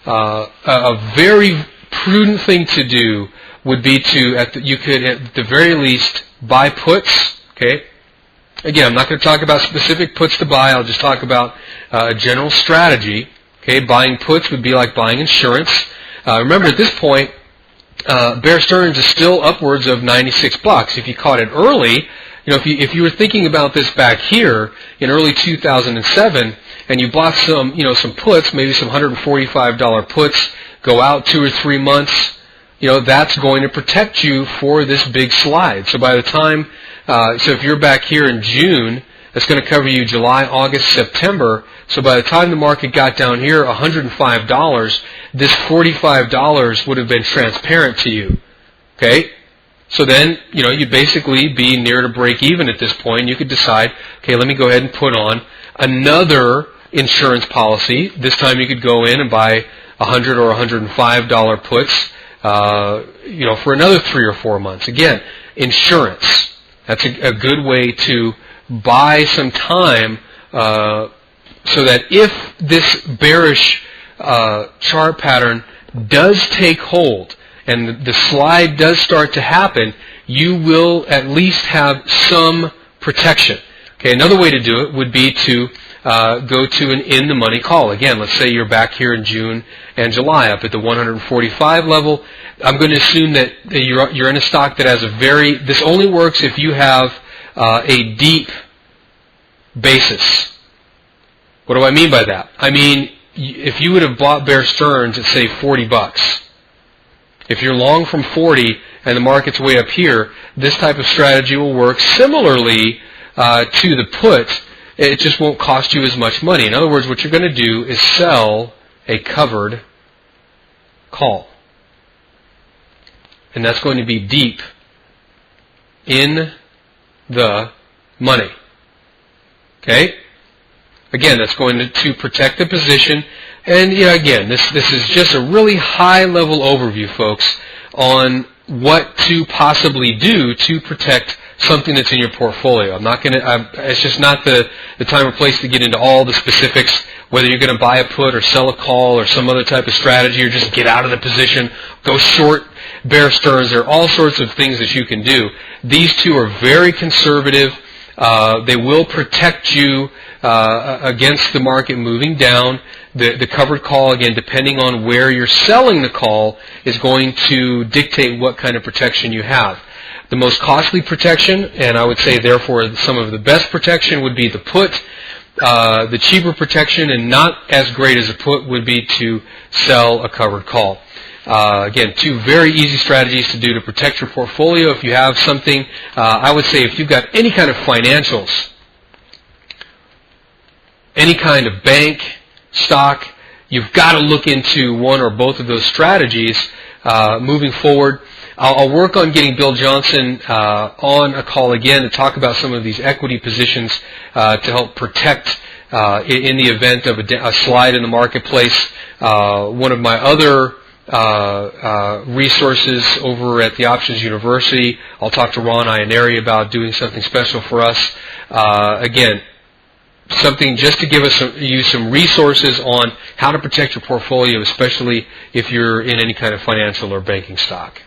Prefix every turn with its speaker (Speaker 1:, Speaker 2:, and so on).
Speaker 1: a very prudent thing to do would be to, you could at the very least buy puts, okay? Again, I'm not going to talk about specific puts to buy. I'll just talk about a general strategy. Okay, buying puts would be like buying insurance. Remember, at this point, Bear Stearns is still upwards of $96. If you caught it early, if you were thinking about this back here in early 2007, and you bought some puts, maybe some $145 puts, go out 2 or 3 months, that's going to protect you for this big slide. So by the time, so if you're back here in June, that's going to cover you July, August, September. So by the time the market got down here, $105, this $45 would have been transparent to you. Okay? So then, you'd basically be near to break even at this point. You could decide, okay, let me go ahead and put on another insurance policy. This time you could go in and buy $100 or $105 puts, for another 3 or 4 months. Again, insurance. That's a good way to buy some time so that if this bearish chart pattern does take hold and the slide does start to happen, you will at least have some protection. Okay, another way to do it would be to go to an in-the-money call. Again, let's say you're back here in June and July up at the 145 level. I'm going to assume that you're in a stock that has this only works if you have a deep basis. What do I mean by that? I mean, if you would have bought Bear Stearns at, say, $40, if you're long from 40 and the market's way up here, this type of strategy will work similarly to the put. It just won't cost you as much money. In other words, what you're going to do is sell a covered call. And that's going to be deep in the money. Okay? Again, that's going to protect the position. And again, this is just a really high-level overview, folks, on what to possibly do to protect something that's in your portfolio. I'm not going to. It's just not the time or place to get into all the specifics. Whether you're going to buy a put or sell a call or some other type of strategy, or just get out of the position, go short Bear Stearns. There are all sorts of things that you can do. These two are very conservative. They will protect you against the market moving down. The covered call, again, depending on where you're selling the call, is going to dictate what kind of protection you have. The most costly protection, and I would say therefore some of the best protection, would be the put. The cheaper protection, and not as great as a put, would be to sell a covered call. Again, two very easy strategies to do to protect your portfolio. If you have something, I would say if you've got any kind of financials, any kind of bank, stock, you've got to look into one or both of those strategies moving forward. I'll work on getting Bill Johnson on a call again to talk about some of these equity positions to help protect in the event of a slide in the marketplace. One of my other resources over at the Options University, I'll talk to Ron Iannari about doing something special for us. Again, something just to give you some resources on how to protect your portfolio, especially if you're in any kind of financial or banking stock.